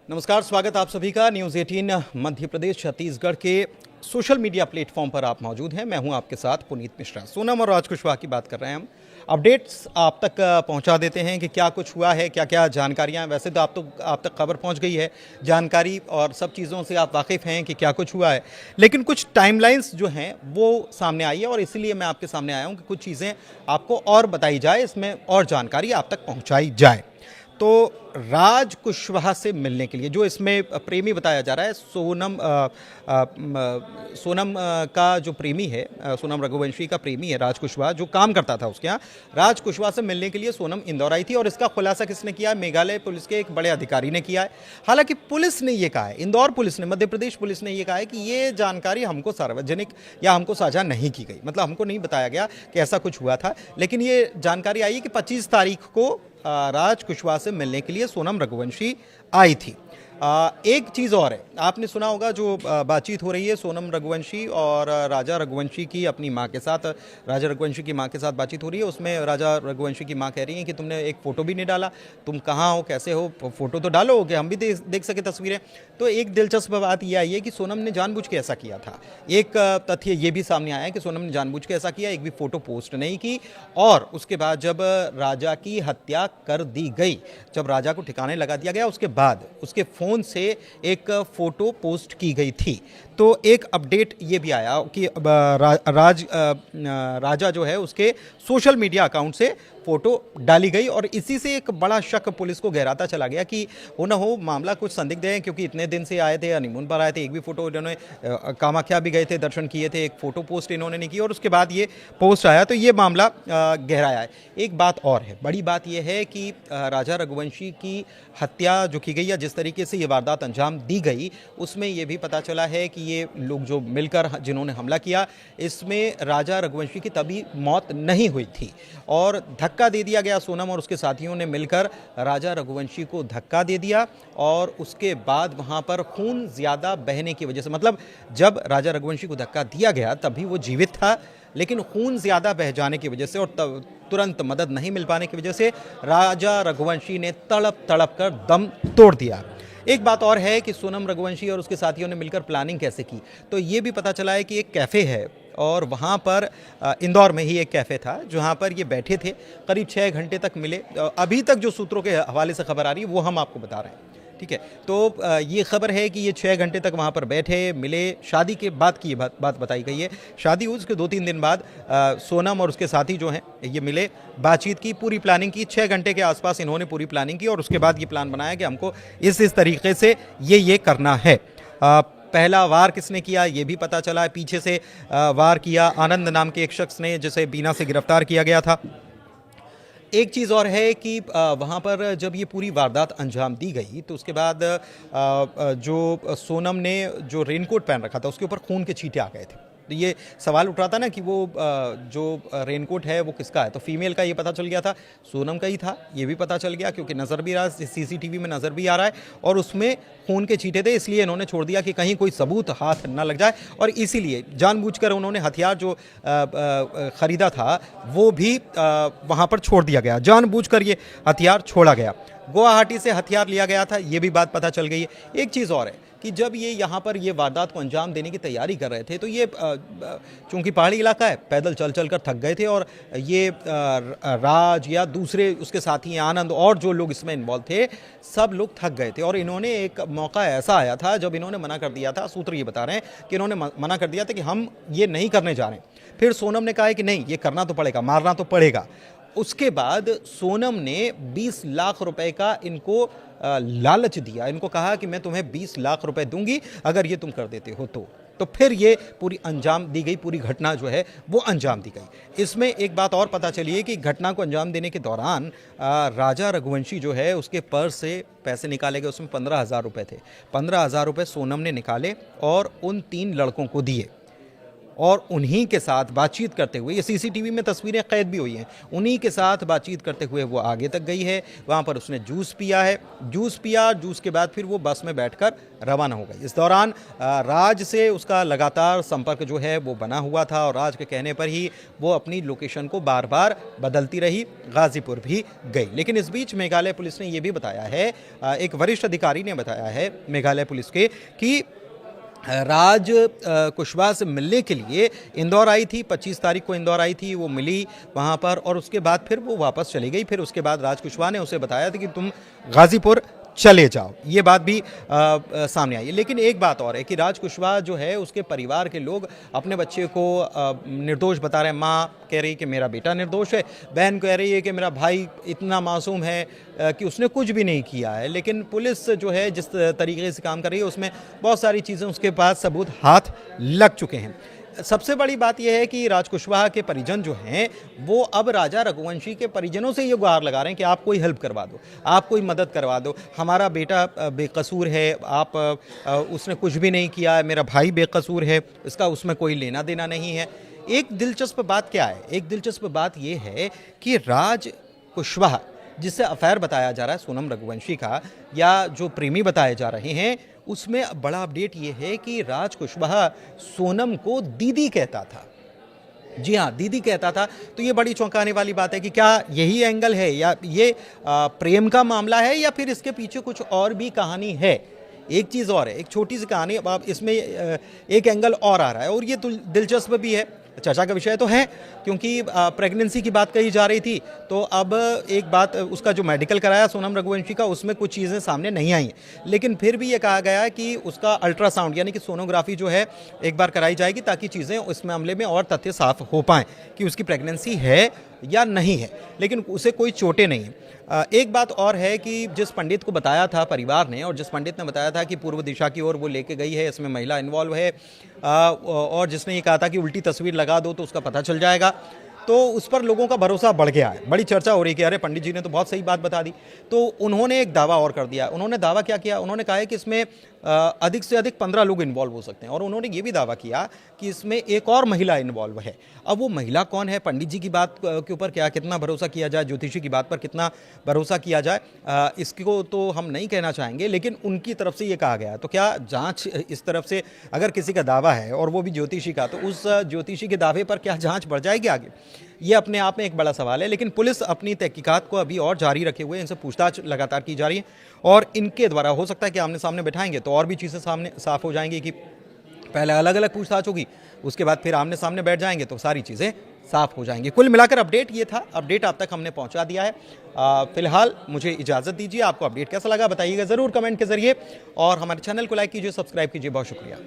नमस्कार, स्वागत आप सभी का न्यूज़ 18 मध्य प्रदेश छत्तीसगढ़ के सोशल मीडिया प्लेटफॉर्म पर आप मौजूद हैं। मैं हूं आपके साथ पुनीत मिश्रा। सोनम और राज कुशवाहा की बात कर रहे हैं हम। अपडेट्स आप तक पहुंचा देते हैं कि क्या कुछ हुआ है, क्या क्या जानकारियां। वैसे तो आप तक खबर पहुंच गई है, जानकारी और सब चीज़ों से आप वाकिफ़ हैं कि क्या कुछ हुआ है, लेकिन कुछ टाइमलाइंस जो हैं वो सामने आई है और इसीलिए मैं आपके सामने आया हूँ कि कुछ चीज़ें आपको और बताई जाए, इसमें और जानकारी आप तक पहुँचाई जाए। तो राज कुशवाहा से मिलने के लिए जो इसमें प्रेमी बताया जा रहा है, सोनम का जो प्रेमी है, सोनम रघुवंशी का प्रेमी है राज कुशवाहा, जो काम करता था उसके यहाँ। राज कुशवाहा से मिलने के लिए सोनम इंदौर आई थी और इसका खुलासा किसने किया? मेघालय पुलिस के एक बड़े अधिकारी ने किया है। हालांकि पुलिस ने ये कहा है, इंदौर पुलिस ने, मध्य प्रदेश पुलिस ने ये कहा है कि ये जानकारी हमको सार्वजनिक या हमको साझा नहीं की गई, मतलब हमको नहीं बताया गया कि ऐसा कुछ हुआ था। लेकिन ये जानकारी आई है कि 25 तारीख को राज कुशवाहा से मिलने के लिए सोनम रघुवंशी आई थी। एक चीज़ और है, आपने सुना होगा जो बातचीत हो रही है सोनम रघुवंशी और राजा रघुवंशी की अपनी मां के साथ। राजा रघुवंशी की मां के साथ बातचीत हो रही है, उसमें राजा रघुवंशी की मां कह रही हैं कि तुमने एक फ़ोटो भी नहीं डाला, तुम कहाँ हो, कैसे हो, फ़ोटो तो डालो कि हम भी देख सके तस्वीरें। तो एक दिलचस्प बात यह आई है कि सोनम ने जानबूझ के ऐसा किया था। एक तथ्य ये भी सामने आया है कि सोनम ने जानबूझ के ऐसा किया, एक भी फ़ोटो पोस्ट नहीं की। और उसके बाद जब राजा की हत्या कर दी गई, जब राजा को ठिकाने लगा दिया गया, उसके बाद उसके फ़ोन से एक फ़ोटो पोस्ट की गई थी। तो एक अपडेट ये भी आया कि राजा जो है उसके सोशल मीडिया अकाउंट से फ़ोटो डाली गई और इसी से एक बड़ा शक पुलिस को गहराता चला गया कि हो ना हो मामला कुछ संदिग्ध है, क्योंकि इतने दिन से आए थे, हनीमून पर आए थे, एक भी फ़ोटो इन्होंने, कामाख्या भी गए थे, दर्शन किए थे, एक फ़ोटो पोस्ट इन्होंने नहीं की और उसके बाद ये पोस्ट आया, तो ये मामला गहराया है। एक बात और है, बड़ी बात यह है कि राजा रघुवंशी की हत्या जो की गई या जिस तरीके से ये वारदात अंजाम दी गई, उसमें ये भी पता चला है कि ये लोग जो मिलकर जिन्होंने हमला किया, इसमें राजा रघुवंशी की तभी मौत नहीं हुई थी और धक्का दे दिया गया। सोनम और उसके साथियों ने मिलकर राजा रघुवंशी को धक्का दे दिया और उसके बाद वहाँ पर खून ज़्यादा बहने की वजह से, मतलब जब राजा रघुवंशी को धक्का दिया गया तभी वो जीवित था, लेकिन खून ज़्यादा बह जाने की वजह से और तुरंत मदद नहीं मिल पाने की वजह से राजा रघुवंशी ने तड़प तड़प कर दम तोड़ दिया। एक बात और है कि सोनम रघुवंशी और उसके साथियों ने मिलकर प्लानिंग कैसे की, तो ये भी पता चला है कि एक कैफ़े है और वहाँ पर इंदौर में ही एक कैफ़े था जहाँ पर ये बैठे थे, करीब 6 घंटे तक मिले। अभी तक जो सूत्रों के हवाले से खबर आ रही है वो हम आपको बता रहे हैं, ठीक है। तो ये खबर है कि ये 6 घंटे तक वहाँ पर बैठे, मिले, शादी के बाद की ये बात बताई गई है। शादी हुई उसके 2-3 दिन बाद सोनम और उसके साथी जो हैं ये मिले, बातचीत की, पूरी प्लानिंग की। 6 घंटे के आसपास इन्होंने पूरी प्लानिंग की और उसके बाद ये प्लान बनाया कि हमको इस तरीके से ये करना है। पहला वार किसने किया ये भी पता चला है। पीछे से वार किया आनंद नाम के एक शख्स ने, जिसे बीना से गिरफ्तार किया गया था। एक चीज़ और है कि वहाँ पर जब ये पूरी वारदात अंजाम दी गई तो उसके बाद जो सोनम ने जो रेनकोट पहन रखा था उसके ऊपर खून के छींटे आ गए थे। तो ये सवाल उठ रहा था ना कि वो जो रेनकोट है वो किसका है, तो फीमेल का ये पता चल गया था, सोनम का ही था, ये भी पता चल गया क्योंकि नज़र भी रहा, सीसीटीवी में नज़र भी आ रहा है और उसमें खून के छींटे थे। इसलिए इन्होंने छोड़ दिया कि कहीं कोई सबूत हाथ न लग जाए और इसीलिए जानबूझकर उन्होंने हथियार जो ख़रीदा था वो भी वहाँ पर छोड़ दिया गया, जानबूझकर ये हथियार छोड़ा गया। गुवाहाटी से हथियार लिया गया था, ये भी बात पता चल गई है। एक चीज़ और है कि जब ये यहाँ पर ये वारदात को अंजाम देने की तैयारी कर रहे थे तो ये चूँकि पहाड़ी इलाका है, पैदल चल कर थक गए थे और ये राज या दूसरे उसके साथी आनंद और जो लोग इसमें इन्वॉल्व थे सब लोग थक गए थे और इन्होंने, एक मौका ऐसा आया था जब इन्होंने मना कर दिया था, सूत्र ये बता रहे हैं कि इन्होंने मना कर दिया था कि हम ये नहीं करने जा रहे हैं। फिर सोनम ने कहा है कि नहीं, ये करना तो पड़ेगा, मारना तो पड़ेगा। उसके बाद सोनम ने 20 लाख रुपए का इनको लालच दिया, इनको कहा कि मैं तुम्हें 20 लाख रुपए दूंगी अगर ये तुम कर देते हो तो फिर ये पूरी अंजाम दी गई, पूरी घटना जो है वो अंजाम दी गई। इसमें एक बात और पता चली है कि घटना को अंजाम देने के दौरान राजा रघुवंशी जो है उसके पर्स से पैसे निकाले गए, उसमें 15,000 रुपये थे। 15,000 रुपये सोनम ने निकाले और उन 3 लड़कों को दिए और उन्हीं के साथ बातचीत करते हुए, ये सीसीटीवी में तस्वीरें कैद भी हुई हैं, उन्हीं के साथ बातचीत करते हुए वो आगे तक गई है। वहाँ पर उसने जूस पिया है, जूस के बाद फिर वो बस में बैठकर रवाना हो गई। इस दौरान राज से उसका लगातार संपर्क जो है वो बना हुआ था और राज के कहने पर ही वो अपनी लोकेशन को बार बार बदलती रही, गाजीपुर भी गई। लेकिन इस बीच मेघालय पुलिस ने ये भी बताया है, एक वरिष्ठ अधिकारी ने बताया है मेघालय पुलिस के, कि राज कुशवाहा से मिलने के लिए इंदौर आई थी, 25 तारीख को इंदौर आई थी, वो मिली वहाँ पर और उसके बाद फिर वो वापस चली गई। फिर उसके बाद राज कुशवाहा ने उसे बताया था कि तुम गाजीपुर चले जाओ, ये बात भी सामने आई है। लेकिन एक बात और है कि राज कुशवाहा जो है, उसके परिवार के लोग अपने बच्चे को निर्दोष बता रहे हैं। माँ कह रही है कि मेरा बेटा निर्दोष है, बहन कह रही है कि मेरा भाई इतना मासूम है कि उसने कुछ भी नहीं किया है। लेकिन पुलिस जो है जिस तरीके से काम कर रही है उसमें बहुत सारी चीज़ें उसके पास सबूत हाथ लग चुके हैं। सबसे बड़ी बात यह है कि राज कुशवाहा के परिजन जो हैं वो अब राजा रघुवंशी के परिजनों से ये गुहार लगा रहे हैं कि आप कोई हेल्प करवा दो, आप कोई मदद करवा दो, हमारा बेटा बेकसूर है, आप उसने कुछ भी नहीं किया है, मेरा भाई बेकसूर है, इसका उसमें कोई लेना देना नहीं है। एक दिलचस्प बात क्या है, एक दिलचस्प बात ये है कि राज कुशवाहा जिससे अफेयर बताया जा रहा है सोनम रघुवंशी का, या जो प्रेमी बताए जा रहे हैं, उसमें बड़ा अपडेट ये है कि राज कुशवाहा सोनम को दीदी कहता था। जी हाँ, दीदी कहता था। तो ये बड़ी चौंकाने वाली बात है कि क्या यही एंगल है, या ये प्रेम का मामला है, या फिर इसके पीछे कुछ और भी कहानी है। एक चीज़ और है, एक छोटी सी कहानी, अब इसमें एक एंगल और आ रहा है और ये दिलचस्प भी है, चर्चा का विषय तो है, क्योंकि प्रेगनेंसी की बात कही जा रही थी। तो अब एक बात, उसका जो मेडिकल कराया सोनम रघुवंशी का, उसमें कुछ चीज़ें सामने नहीं आई हैं। लेकिन फिर भी ये कहा गया है कि उसका अल्ट्रासाउंड यानी कि सोनोग्राफी जो है एक बार कराई जाएगी, ताकि चीज़ें उस मामले में और तथ्य साफ हो पाएँ कि उसकी प्रेगनेंसी है या नहीं है। लेकिन उसे कोई चोटें नहीं हैं। एक बात और है कि जिस पंडित को बताया था परिवार ने, और जिस पंडित ने बताया था कि पूर्व दिशा की ओर वो लेके गई है, इसमें महिला इन्वॉल्व है, और जिसने ये कहा था कि उल्टी तस्वीर लगा दो तो उसका पता चल जाएगा, तो उस पर लोगों का भरोसा बढ़ गया है। बड़ी चर्चा हो रही है कि अरे पंडित जी ने तो बहुत सही बात बता दी। तो उन्होंने एक दावा और कर दिया। उन्होंने दावा क्या किया, उन्होंने कहा है कि इसमें अधिक से अधिक 15 लोग इन्वॉल्व हो सकते हैं, और उन्होंने ये भी दावा किया कि इसमें एक और महिला इन्वॉल्व है। अब वो महिला कौन है, पंडित जी की बात के ऊपर क्या कितना भरोसा किया जाए, ज्योतिषी की बात पर कितना भरोसा किया जाए, इसको तो हम नहीं कहना चाहेंगे, लेकिन उनकी तरफ से ये कहा गया। तो क्या जांच इस तरफ से अगर किसी का दावा है और वो भी ज्योतिषी का, तो उस ज्योतिषी के दावे पर क्या जांच बढ़ जाएगी आगे, ये अपने आप में एक बड़ा सवाल है। लेकिन पुलिस अपनी तहकीकात को अभी और जारी रखे हुए, इनसे पूछताछ लगातार की जा रही है, और इनके द्वारा हो सकता है कि आमने सामने बैठाएंगे तो और भी चीज़ें सामने साफ हो जाएंगी, कि पहले अलग अलग पूछताछ होगी, उसके बाद फिर आमने सामने बैठ जाएंगे तो सारी चीज़ें साफ हो जाएंगी। कुल मिलाकर अपडेट ये था, अपडेट आप तक हमने पहुंचा दिया है। फिलहाल मुझे इजाज़त दीजिए। आपको अपडेट कैसा लगा बताइएगा ज़रूर कमेंट के जरिए, और हमारे चैनल को लाइक कीजिए, सब्सक्राइब कीजिए। बहुत शुक्रिया।